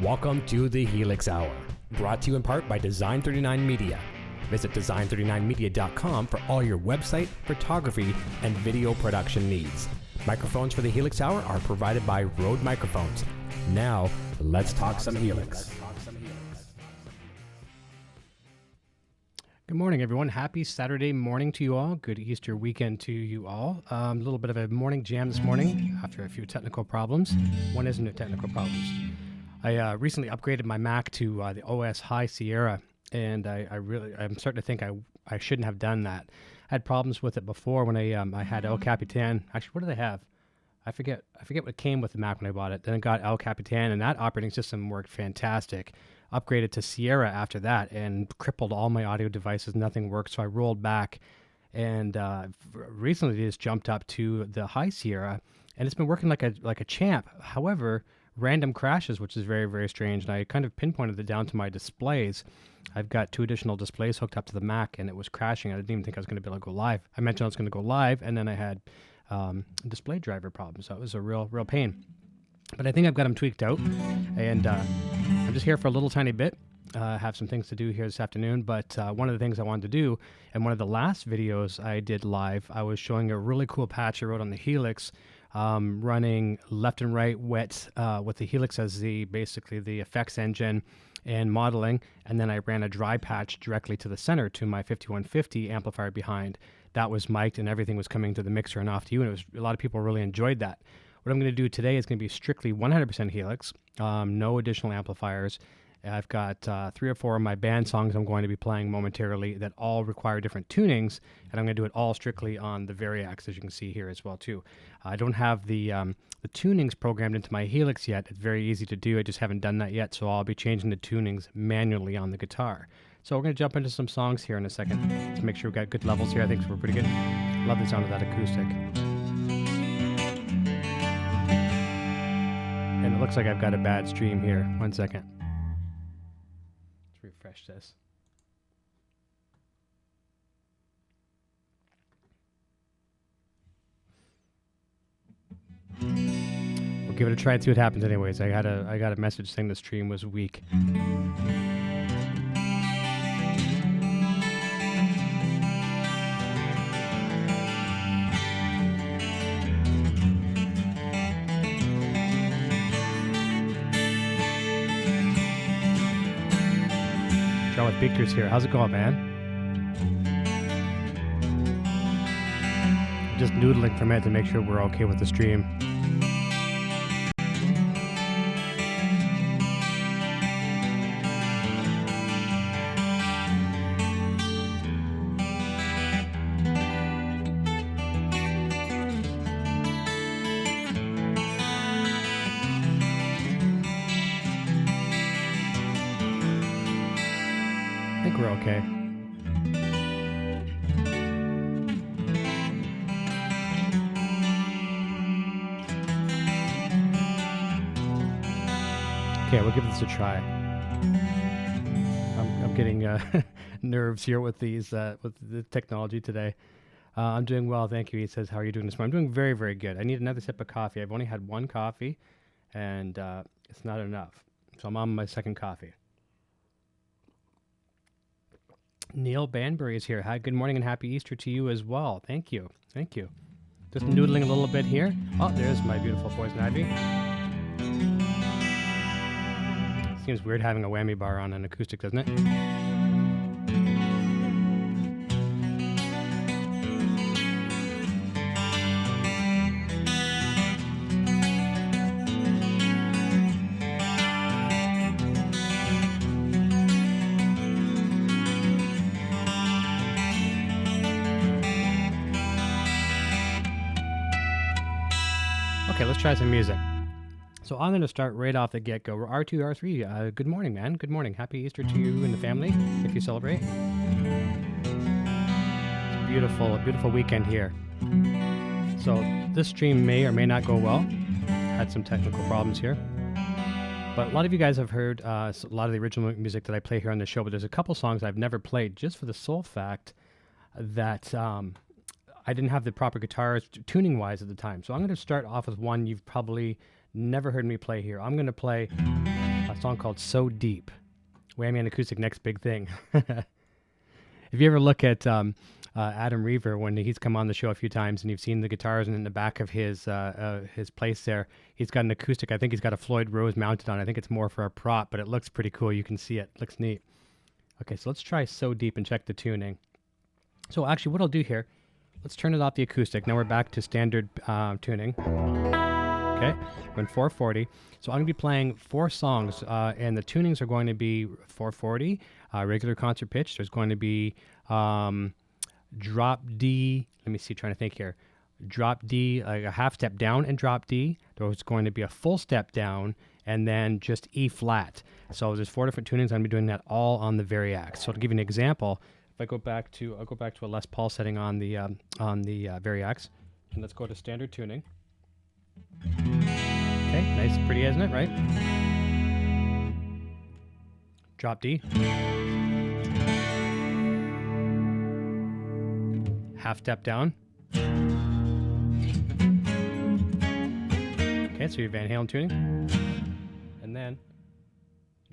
Welcome to the Helix Hour, brought to you in part by Design39 Media. Visit design39media.com for all your website, photography, and video production needs. Microphones for the Helix Hour are provided by Rode Microphones. Now, let's talk some Helix. Good morning, everyone. Happy Saturday morning to you all. Good Easter weekend to you all. A little bit of a morning jam this morning after a few technical problems. One isn't a technical problems. I recently upgraded my Mac to the OS High Sierra, and I'm starting to think I shouldn't have done that. I had problems with it before when I had El Capitan. Actually, what did I have? I forget what came with the Mac when I bought it. Then I got El Capitan, and that operating system worked fantastic. Upgraded to Sierra after that and crippled all my audio devices. Nothing worked, so I rolled back, and recently just jumped up to the High Sierra, and it's been working like a champ. However, random crashes, which is very, very strange, and I kind of pinpointed it down to my displays. I've got 2 additional displays hooked up to the Mac, and it was crashing. I didn't even think I was going to be able to go live. I mentioned I was going to go live, and then I had display driver problems, so it was a real pain. But I think I've got them tweaked out, and I'm just here for a little tiny bit. Have some things to do here this afternoon, but one of the things I wanted to do, and one of the last videos I did live, I was showing a really cool patch I wrote on the Helix, running left and right wet with the Helix as basically the effects engine and modeling, and then I ran a dry patch directly to the center to my 5150 amplifier behind. That was mic'd, and everything was coming to the mixer and off to you, and a lot of people really enjoyed that. What I'm going to do today is going to be strictly 100% Helix, no additional amplifiers. I've got 3 or 4 of my band songs I'm going to be playing momentarily that all require different tunings, and I'm going to do it all strictly on the Variax, as you can see here as well too. I don't have the tunings programmed into my Helix yet. It's very easy to do. I just haven't done that yet, so I'll be changing the tunings manually on the guitar. So we're going to jump into some songs here in a second to make sure we've got good levels here. I think we're pretty good. Love the sound of that acoustic. And it looks like I've got a bad stream here. 1 second. Let's refresh this. We'll give it a try and see what happens anyways. I got a message saying the stream was weak. With Beakers here. How's it going, man? Just noodling for a minute to make sure we're okay with the stream. We're okay. Okay, we'll give this a try. I'm getting nerves here with these with the technology today. I'm doing well, thank you. He says, "How are you doing this morning?" I'm doing very, very good. I need another sip of coffee. I've only had 1 coffee, and it's not enough. So I'm on my 2nd coffee. Neil Banbury is here. Hi, good morning and happy Easter to you as well. Thank you. Thank you. Just noodling a little bit here. Oh, there's my beautiful poison ivy. Seems weird having a whammy bar on an acoustic, doesn't it? Okay, let's try some music. So I'm going to start right off the get-go. We're R2, R3. Good morning, man. Good morning. Happy Easter to you and the family, if you celebrate. It's a beautiful, beautiful weekend here. So this stream may or may not go well. Had some technical problems here. But a lot of you guys have heard a lot of the original music that I play here on the show, but there's a couple songs I've never played just for the sole fact that I didn't have the proper guitars tuning-wise at the time. So I'm going to start off with one you've probably never heard me play here. I'm going to play A song called So Deep. Whammy and acoustic, next big thing. If you ever look at Adam Reaver, when he's come on the show a few times and you've seen the guitars, and in the back of his place there, he's got an acoustic. I think he's got a Floyd Rose mounted on. I think it's more for a prop, but it looks pretty cool. You can see it. Looks neat. Okay, so let's try So Deep and check the tuning. So actually what I'll do here, let's turn it off the acoustic. Now we're back to standard tuning. Okay, we're in 440. So I'm going to be playing 4 songs, and the tunings are going to be 440, regular concert pitch. There's going to be drop D. Let me see, trying to think here. Drop D, like a half step down and drop D. There's going to be a full step down, and then just E flat. So there's 4 different tunings. I'm going to be doing that all on the Variax. So to give you an example, if I go back to, I'll go back to a Les Paul setting on the Variax, and let's go to standard tuning. Okay, nice, pretty, isn't it, right? Drop D. Half step down. Okay, so your Van Halen tuning. And then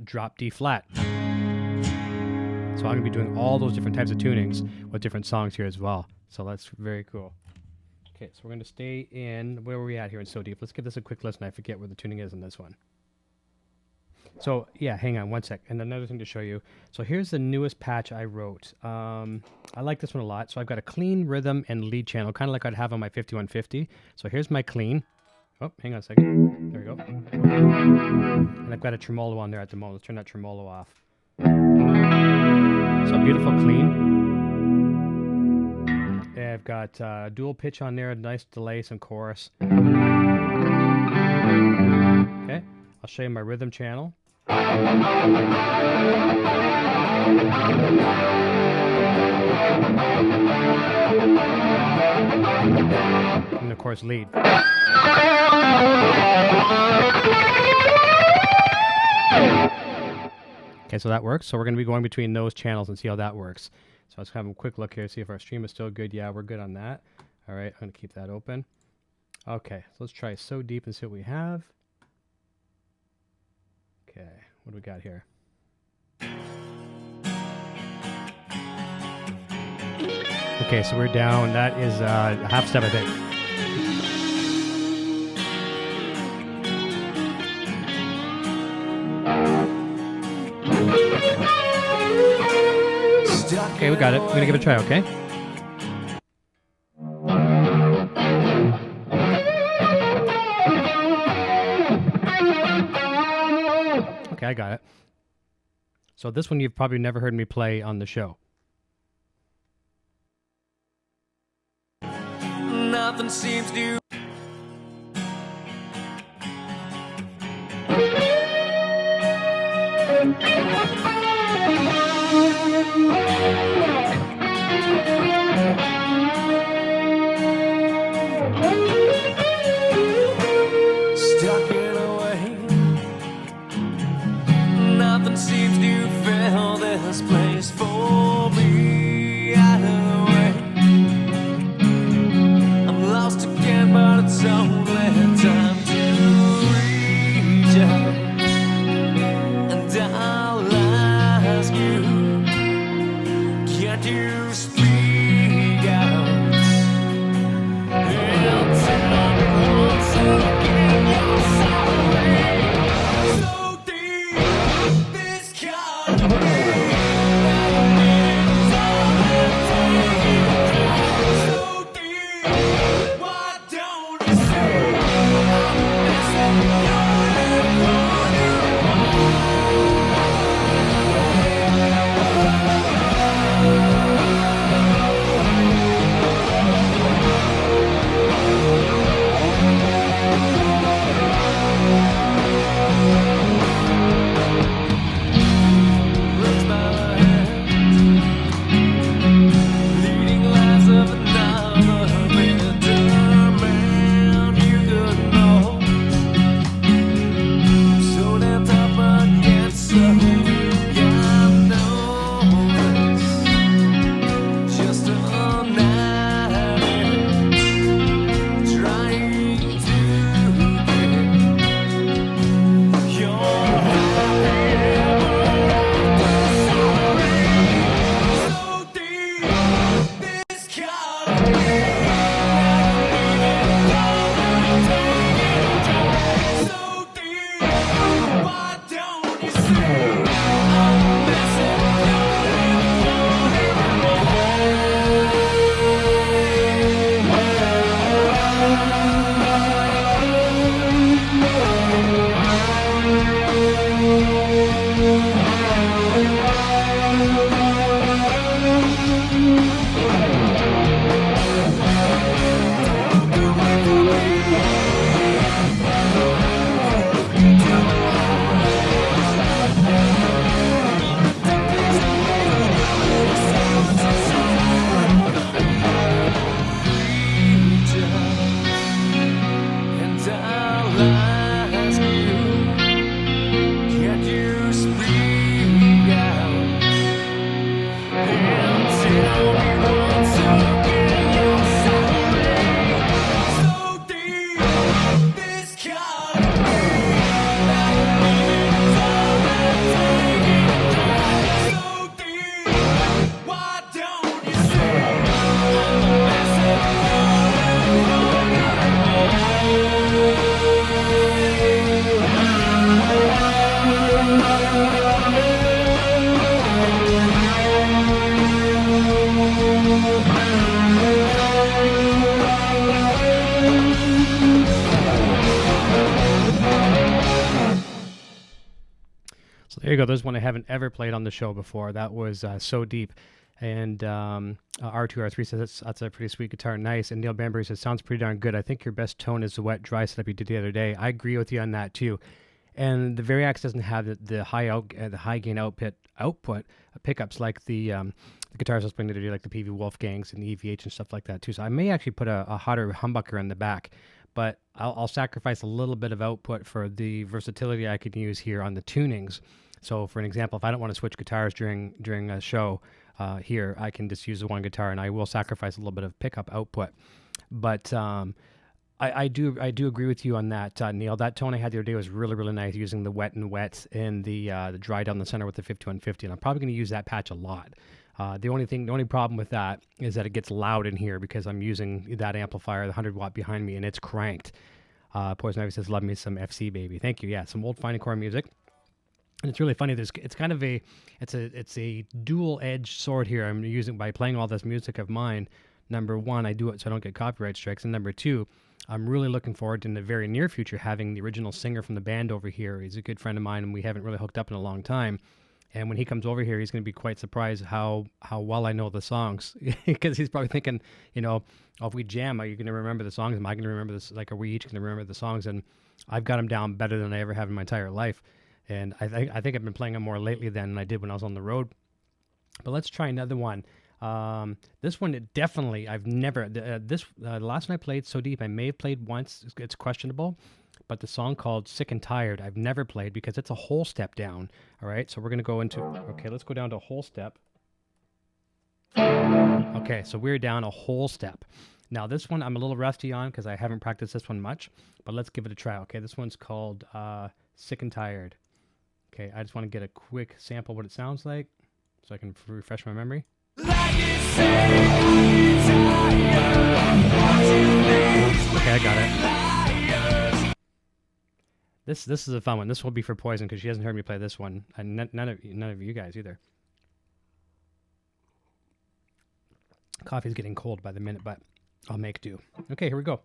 drop D flat. So I'm going to be doing all those different types of tunings with different songs here as well. So that's very cool. Okay, so we're going to stay in, where were we at here in So Deep? Let's give this a quick listen. I forget where the tuning is in this one. So, yeah, hang on one sec. And another thing to show you. So here's the newest patch I wrote. I like this one a lot. So I've got a clean rhythm and lead channel, kind of like I'd have on my 5150. So here's my clean. Oh, hang on a second. There we go. And I've got a tremolo on there at the moment. Let's turn that tremolo off. So beautiful clean. I've got dual pitch on there, a nice delay, some chorus. Okay, I'll show you my rhythm channel. And of course, lead. Okay, so that works. So we're going to be going between those channels and see how that works. So let's have a quick look here, see if our stream is still good. Yeah, we're good on that. All right, I'm going to keep that open. Okay, so let's try So Deep and see what we have. Okay, what do we got here? Okay, so we're down. That is a half step, I think. Okay, we got it. We're going to give it a try, okay? Okay, I got it. So this one you've probably never heard me play on the show. Nothing seems to... Stuck in a way. Nothing seems to fill this place for me. Out of the way. I'm lost again, but it's only time to reach out. And I'll ask you, can't you speak out? And tell me once again you're sorry. So deep, this can't be. So deep, why don't you say I'm missing your There you go. There's one I haven't ever played on the show before. That was So Deep. And R2R3 says that's a pretty sweet guitar. Nice. And Neil Bambury says, sounds pretty darn good. I think your best tone is the wet, dry setup you did the other day. I agree with you on that, too. And the Variax doesn't have the high gain output pickups like the guitars I was playing the other day, like the PV Wolfgangs and the EVH and stuff like that, too. So I may actually put a hotter humbucker in the back. But I'll sacrifice a little bit of output for the versatility I can use here on the tunings. So, for an example, if I don't want to switch guitars during a show here, I can just use the one guitar, and I will sacrifice a little bit of pickup output. But I do agree with you on that, Neil. That tone I had the other day was really, really nice, using the wet and wets and the dry down the center with the 5150, and I'm probably going to use that patch a lot. The only problem with that is that it gets loud in here because I'm using that amplifier, the 100 watt behind me, and it's cranked. Poison Ivy says, "Love me some FC, baby." Thank you. Yeah, some old Finding Core music. And it's really funny. It's kind of a dual edged sword here. I'm using by playing all this music of mine. Number one, I do it so I don't get copyright strikes, and number two, I'm really looking forward to in the very near future having the original singer from the band over here. He's a good friend of mine, and we haven't really hooked up in a long time. And when he comes over here, he's going to be quite surprised how well I know the songs, because he's probably thinking, oh, if we jam, are you going to remember the songs? Am I going to remember this? Like, are we each going to remember the songs? And I've got them down better than I ever have in my entire life. And I think I've been playing them more lately than I did when I was on the road. But let's try another one. This one, definitely, I've never, the last one I played, So Deep, I may have played once. It's questionable. But the song called Sick and Tired, I've never played because it's a whole step down. All right, so we're going to go into, okay, let's go down to a whole step. Okay, so we're down a whole step. Now, this one I'm a little rusty on because I haven't practiced this one much, but let's give it a try. Okay, this one's called Sick and Tired. Okay, I just want to get a quick sample of what it sounds like so I can refresh my memory. Okay, I got it. This is a fun one. This will be for Poison because she hasn't heard me play this one, and none of you guys either. Coffee's getting cold by the minute, but I'll make do. Okay, here we go.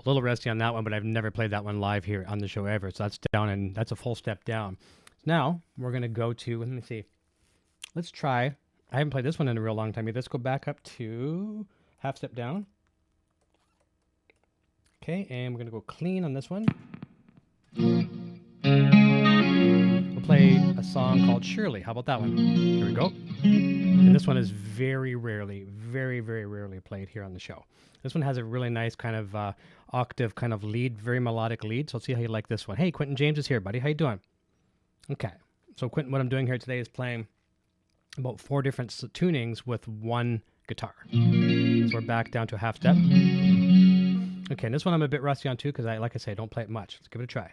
So a little rusty on that one, but I've never played that one live here on the show ever. So that's down, and that's a full step down. Now we're going to go to, let me see. Let's try, I haven't played this one in a real long time. Let's go back up to half step down. Okay, and we're going to go clean on this one. We'll play a song called Shirley. How about that one? Here we go. And this one is very rarely, very, very rarely played here on the show. This one has a really nice kind of octave kind of lead, very melodic lead. So let's see how you like this one. Hey, Quentin James is here, buddy. How you doing? Okay. So Quentin, what I'm doing here today is playing about 4 different tunings with one guitar. So we're back down to a half step. Okay, and this one I'm a bit rusty on too because like I say, don't play it much. Let's give it a try.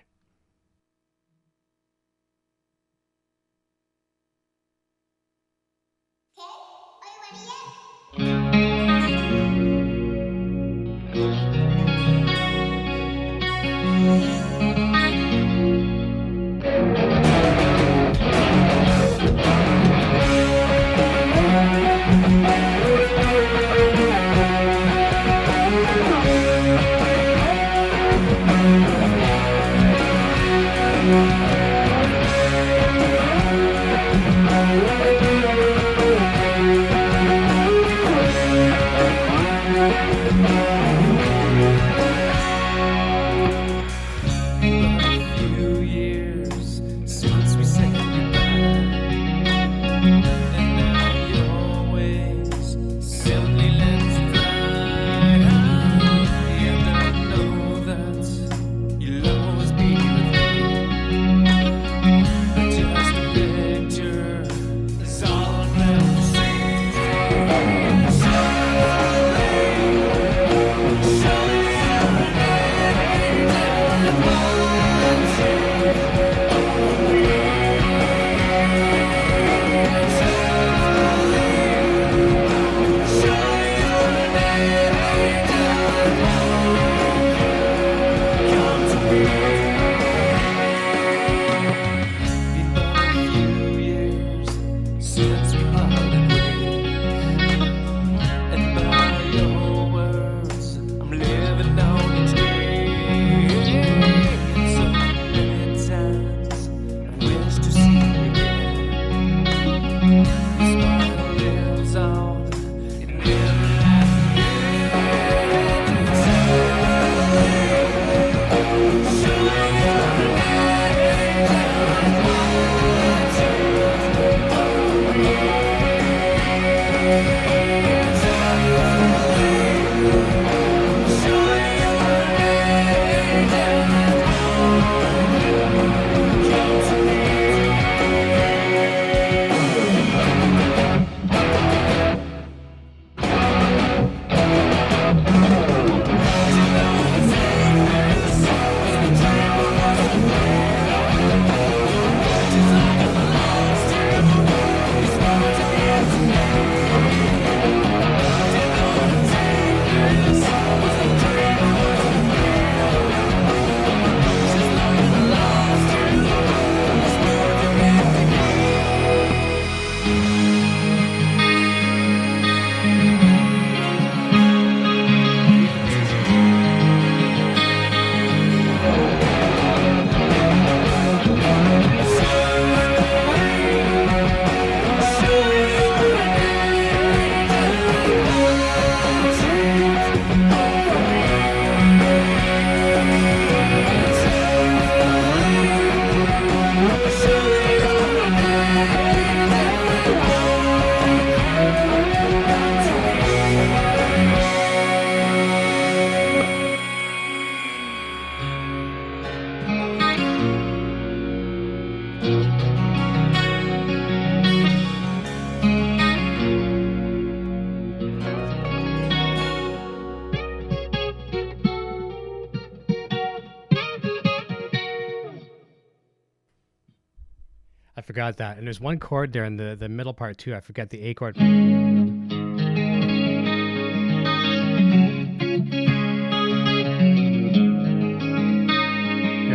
I forgot that. And there's one chord there in the middle part too. I forget the A chord. Yeah,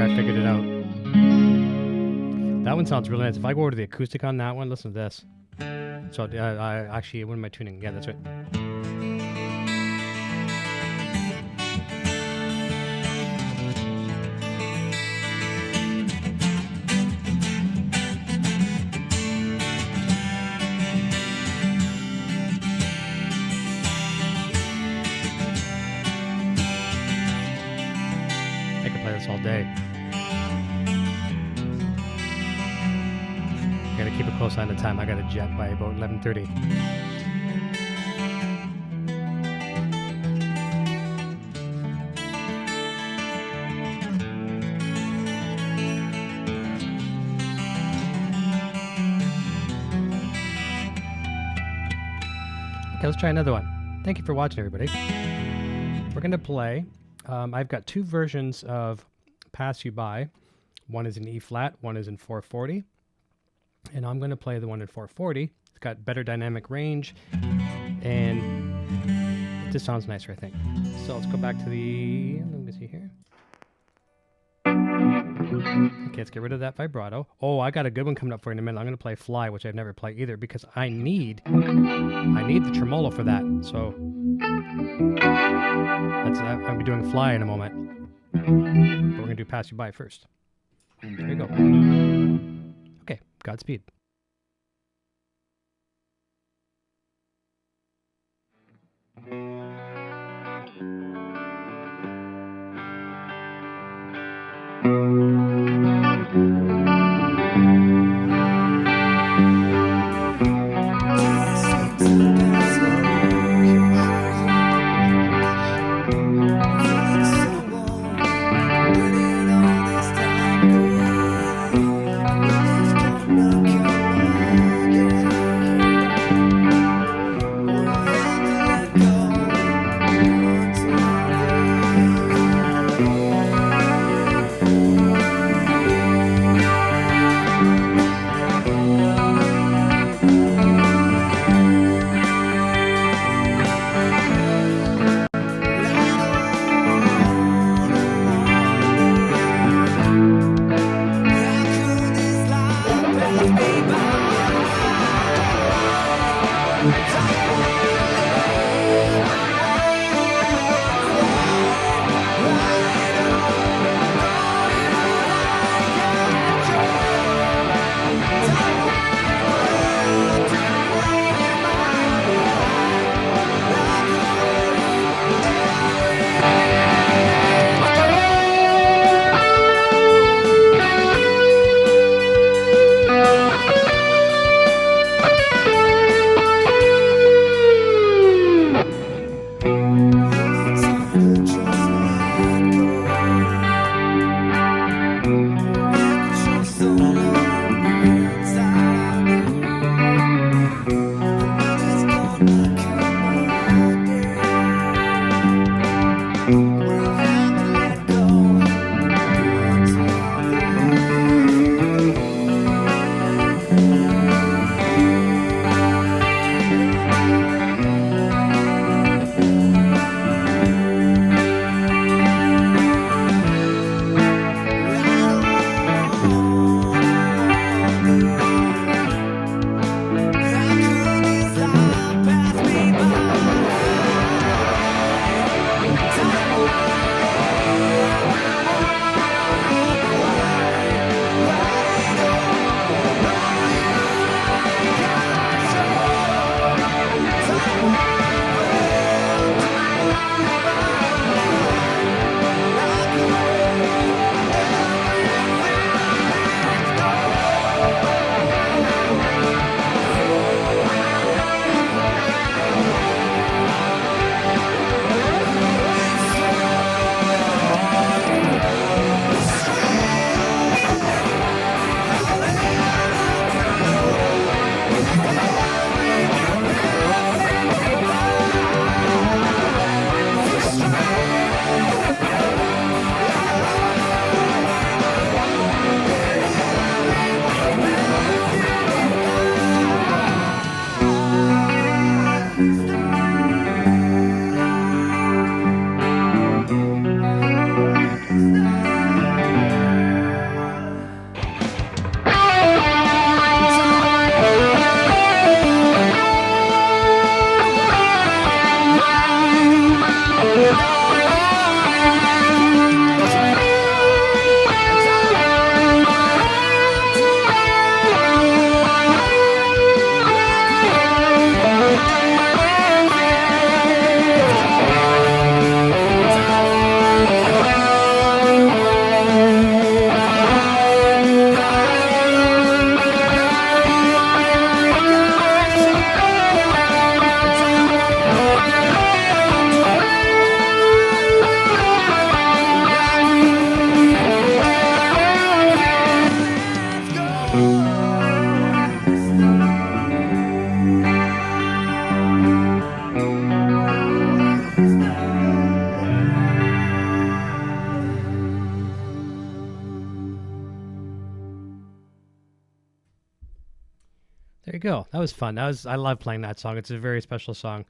I figured it out. That one sounds really nice. If I go over to the acoustic on that one, listen to this. So I actually, what am I tuning? Yeah, that's right. keep a close eye on the time. I got a jet by about 11:30. Okay, let's try another one. Thank you for watching, everybody. We're going to play. I've got two versions of Pass You By. One is in E flat, one is in 440. And I'm going to play the one in 440. It's got better dynamic range, and it just sounds nicer, I think. So let's go back to the, let me see here. Okay, let's get rid of that vibrato. Oh, I got a good one coming up for you in a minute. I'm going to play Fly, which I've never played either, because I need the tremolo for that. So I'll be doing Fly in a moment. But we're going to do Pass You By first. There you go. Okay, Godspeed. That was fun. I love playing that song. It's a very special song.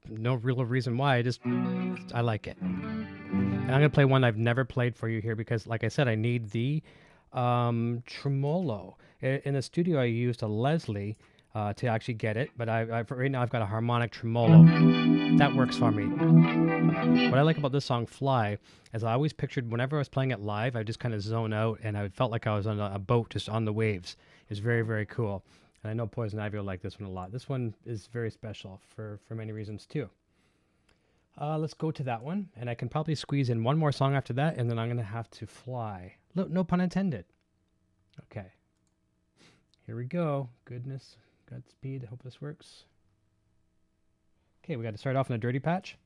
No real reason why. I like it. And I'm gonna play one I've never played for you here because, like I said, I need the tremolo. In the studio, I used a Leslie to actually get it, but right now I've got a harmonic tremolo. That works for me. What I like about this song, Fly, is I always pictured whenever I was playing it live, I just kind of zone out and I felt like I was on a boat just on the waves. It's very, very cool. And I know Poison Ivy will like this one a lot. This one is very special for many reasons too. Let's go to that one. And I can probably squeeze in one more song after that, and then I'm going to have to fly. No pun intended. Okay. Here we go. Goodness. Godspeed. I hope this works. Okay, we got to start off in a dirty patch.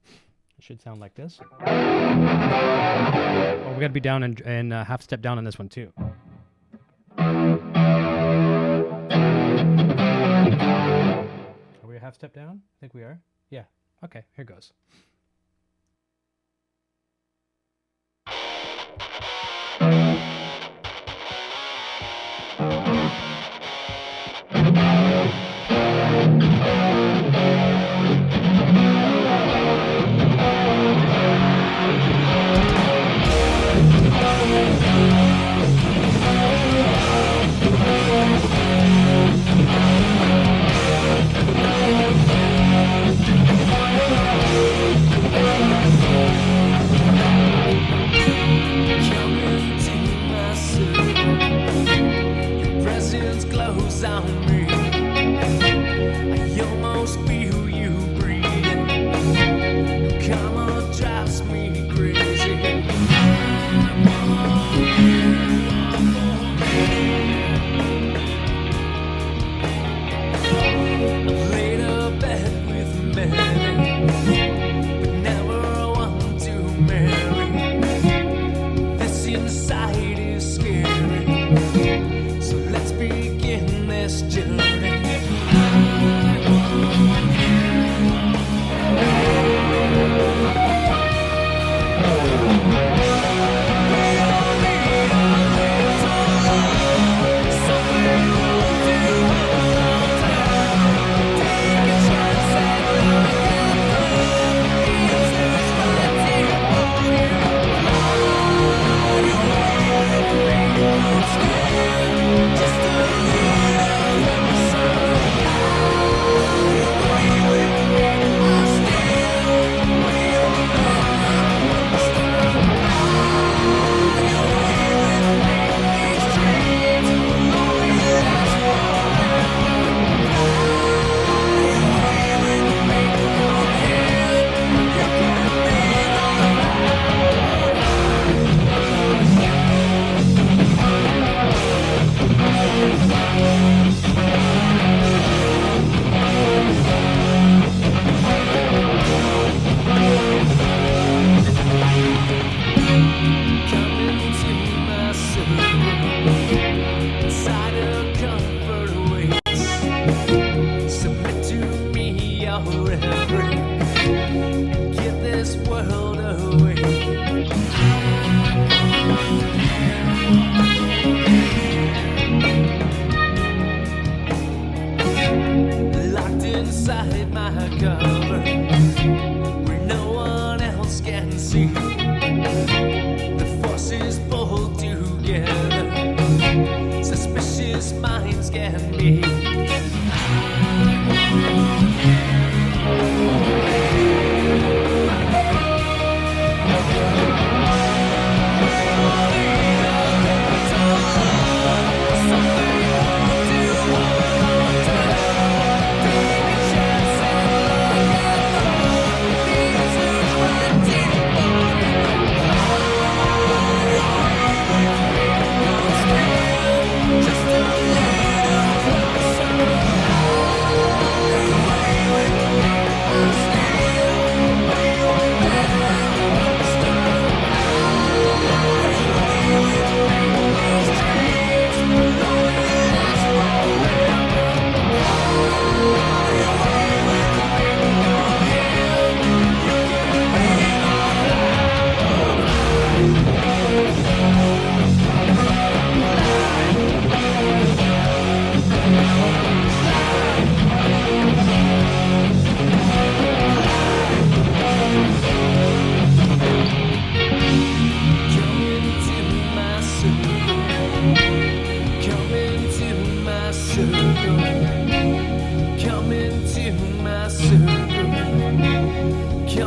It should sound like this. Oh, we got to be down and half step down on this one too. Are we a half step down? I think we are. Yeah. Okay, here goes. On me, I almost feel you breathing. Come on, drives me crazy. I've laid a bed with many, but never one to marry. This inside is scary, so let's begin this journey.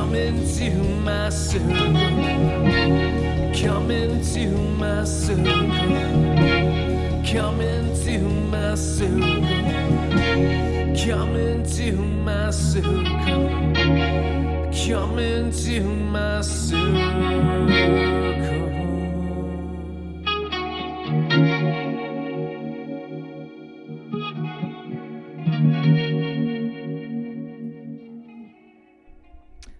Come into my circle. Come into my circle. Come into my circle. Come into my circle. Come into my circle.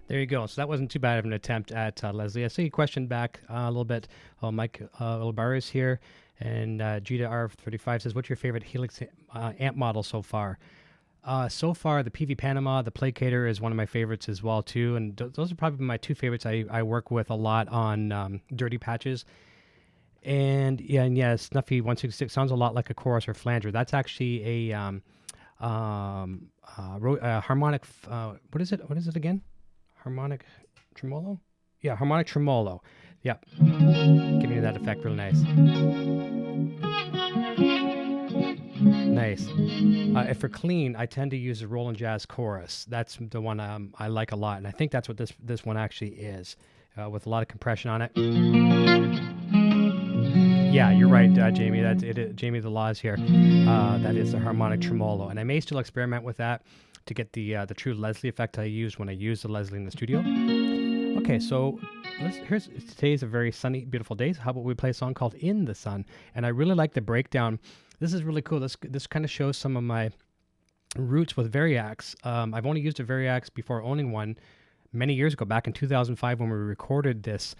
There you go. So that wasn't too bad of an attempt at Leslie. I see you questioned back a little bit. Mike Olbar here. And Gita R35 says, what's your favorite Helix amp model so far? So far, the PV Panama, the Placator is one of my favorites as well, too. And those are probably my two favorites. I work with a lot on dirty patches. And yeah, Snuffy 166 sounds a lot like a chorus or flanger. That's actually a harmonic, what is it? What is it again? Harmonic tremolo? Yeah, harmonic tremolo. Yeah. Giving you that effect real nice. Nice. If for clean, I tend to use a Roland Jazz chorus. That's the one I like a lot. And I think that's what this one actually is, with a lot of compression on it. Yeah, you're right, Jamie. That's it. Jamie the Laws here. That is the harmonic tremolo. And I may still experiment with that to get the true Leslie effect I use when I use the Leslie in the studio. Okay, so today's a very sunny, beautiful day. So how about we play a song called In the Sun? And I really like the breakdown. This is really cool. This kind of shows some of my roots with Variax. I've only used a Variax before owning one many years ago, back in 2005 when we recorded this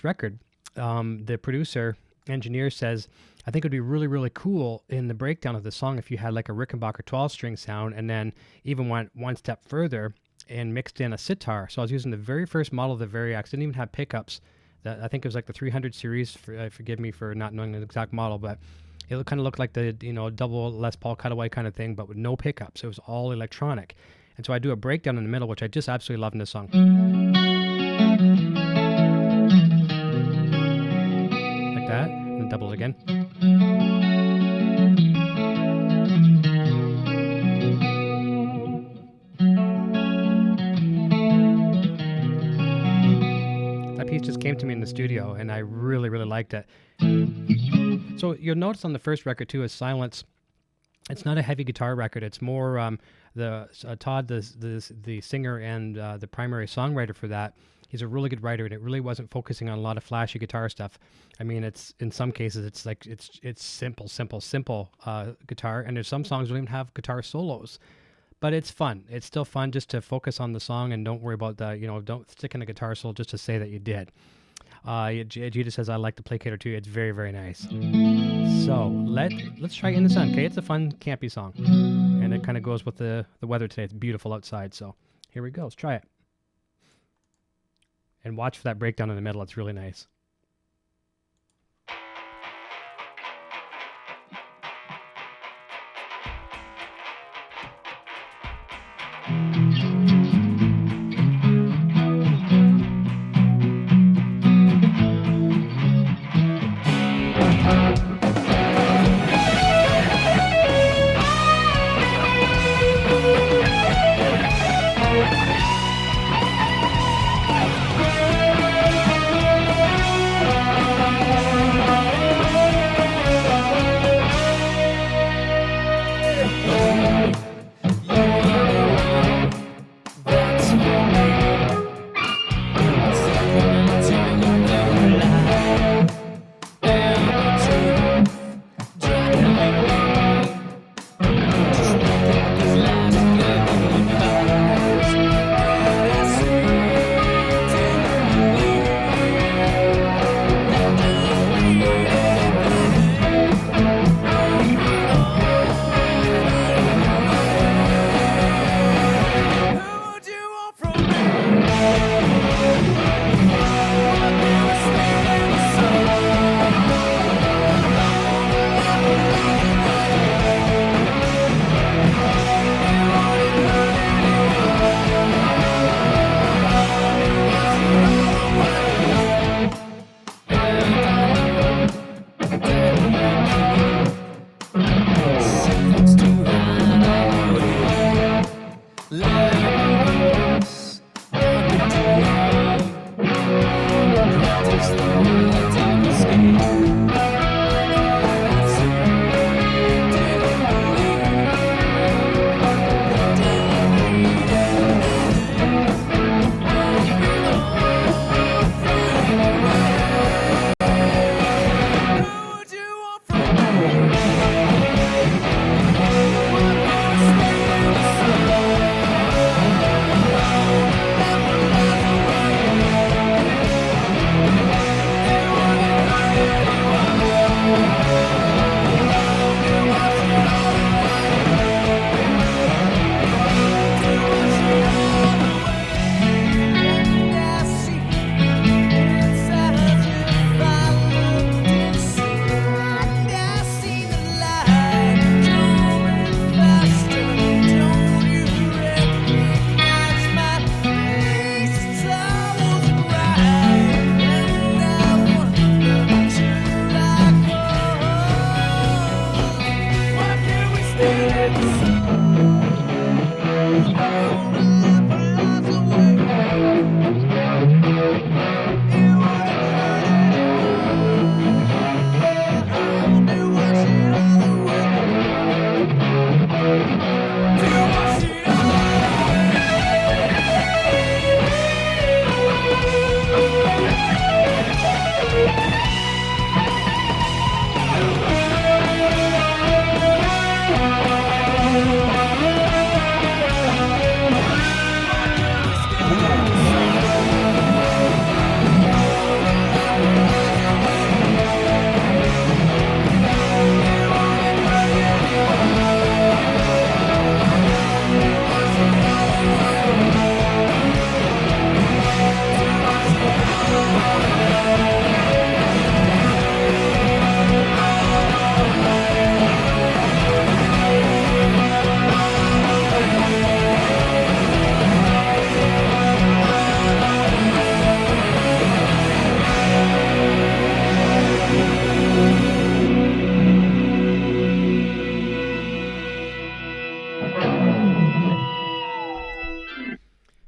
record. The producer, engineer says, I think it would be really, really cool in the breakdown of the song if you had like a Rickenbacker 12-string sound and then even went one step further and mixed in a sitar. So I was using the very first model of the Variax. Didn't even have pickups. I think it was like the 300 series. Forgive me for not knowing the exact model, but it kind of looked like the double Les Paul cutaway kind of thing, but with no pickups. It was all electronic. And so I do a breakdown in the middle, which I just absolutely love in this song. Like that, and double it again. That piece just came to me in the studio, and I really, really liked it. So you'll notice on the first record, too, is Silence. It's not a heavy guitar record. It's more Todd, the singer and the primary songwriter for that. He's a really good writer, and it really wasn't focusing on a lot of flashy guitar stuff. I mean, it's in some cases it's like it's simple guitar, and there's some songs that don't even have guitar solos, but it's fun. It's still fun just to focus on the song and don't worry about don't stick in a guitar solo just to say that you did. Gita says, I like the Placator too. It's very, very nice. So let's try In the Sun. Okay, it's a fun, campy song. And it kind of goes with the weather today. It's beautiful outside. So here we go. Let's try it. And watch for that breakdown in the middle. It's really nice.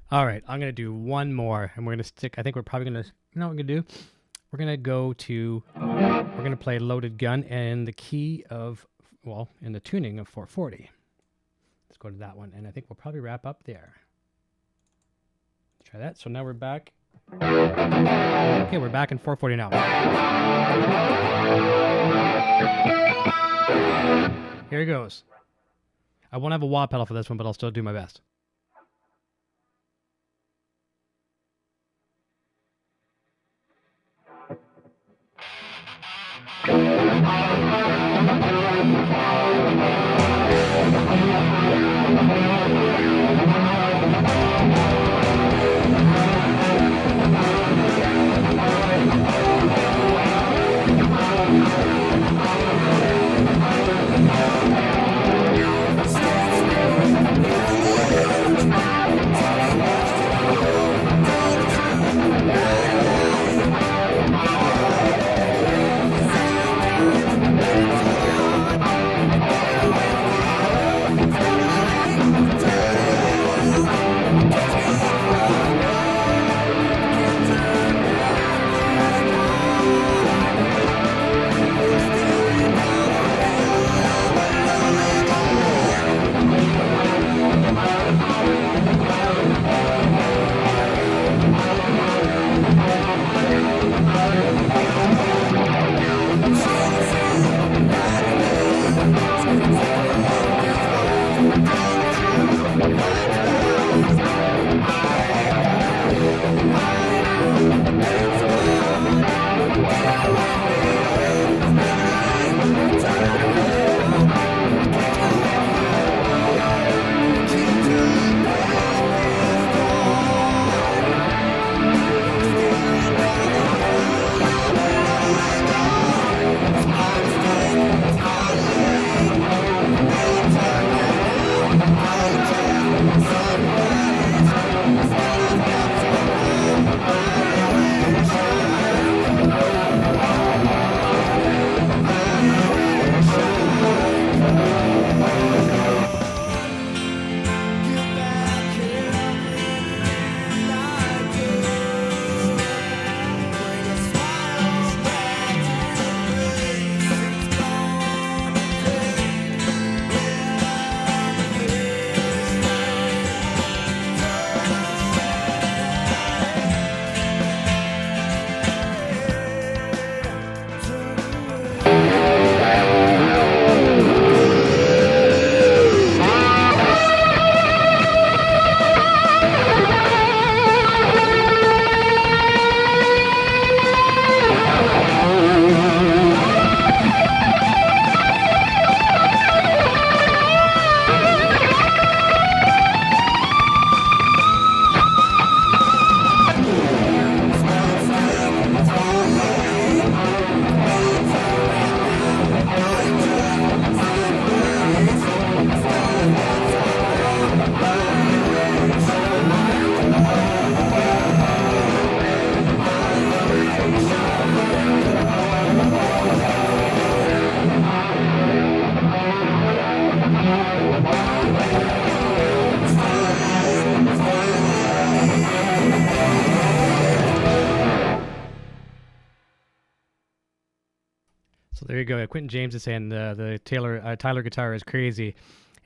All right, I'm going to do one more, and we're going to stick, I think we're probably going to, you know what we're going to do? We're going to go to, we're going to play Loaded Gun in the key of, well, in the tuning of 440. Let's go to that one, and I think we'll probably wrap up there. Let's try that. So now we're back. Okay, we're back in 440 now. Here it goes. I won't have a wah pedal for this one, but I'll still do my best. There you go. Quentin James is saying the Tyler guitar is crazy,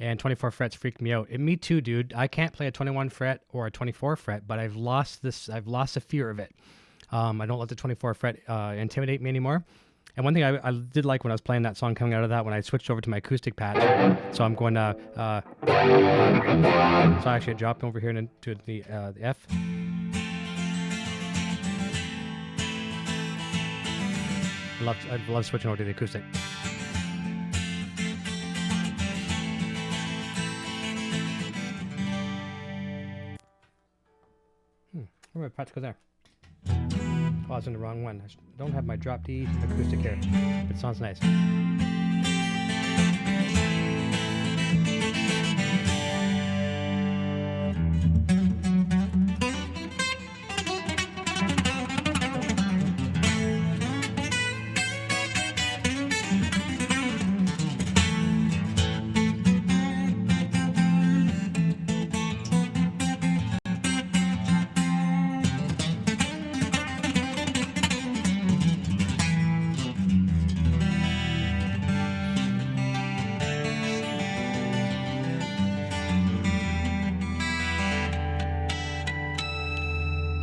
and 24 frets freaked me out. And me too, dude. I can't play a 21 fret or a 24 fret, but I've lost the fear of it. I don't let the 24 fret intimidate me anymore. And one thing I did like when I was playing that song coming out of that, when I switched over to my acoustic patch. So I'm going to so actually I dropped over here into the F. I love switching over to the acoustic. Where my patch go there? Oh, I was in the wrong one. I don't have my drop D acoustic here. It sounds nice.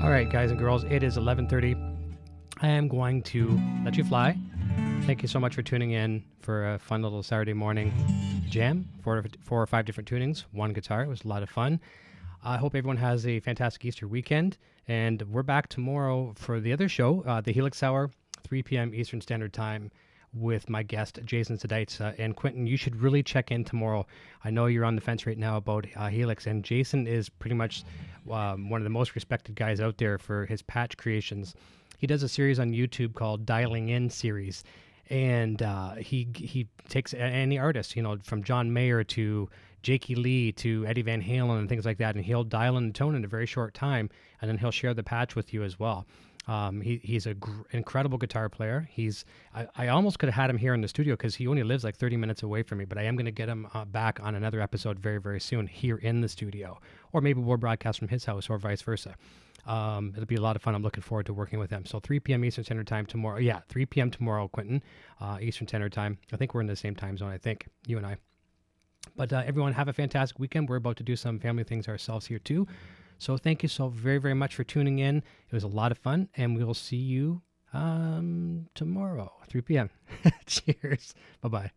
All right, guys and girls, it is 11:30. I am going to let you fly. Thank you so much for tuning in for a fun little Saturday morning jam. Four or five different tunings, one guitar. It was a lot of fun. I hope everyone has a fantastic Easter weekend. And we're back tomorrow for the other show, the Helix Hour, 3 p.m. Eastern Standard Time, with my guest, Jason Sedaitz. And Quentin, you should really check in tomorrow. I know you're on the fence right now about Helix, and Jason is pretty much one of the most respected guys out there for his patch creations. He does a series on YouTube called Dialing In Series, and he takes any artist, from John Mayer to Jakey Lee to Eddie Van Halen and things like that, and he'll dial in the tone in a very short time, and then he'll share the patch with you as well. He's an incredible guitar player. I almost could have had him here in the studio because he only lives like 30 minutes away from me, but I am going to get him back on another episode very, very soon here in the studio, or maybe we'll broadcast from his house or vice versa. It'll be a lot of fun. I'm looking forward to working with him. So 3 p.m. Eastern Standard Time tomorrow. Yeah, 3 p.m. tomorrow, Quentin, Eastern Standard Time. I think we're in the same time zone, you and I. But everyone, have a fantastic weekend. We're about to do some family things ourselves here too. So thank you so very, very much for tuning in. It was a lot of fun, and we will see you tomorrow, 3 p.m. Cheers. Bye-bye.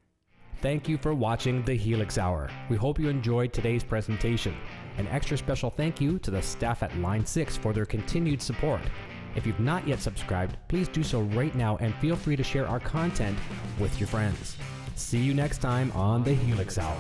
Thank you for watching the Helix Hour. We hope you enjoyed today's presentation. An extra special thank you to the staff at Line 6 for their continued support. If you've not yet subscribed, please do so right now, and feel free to share our content with your friends. See you next time on the Helix Hour.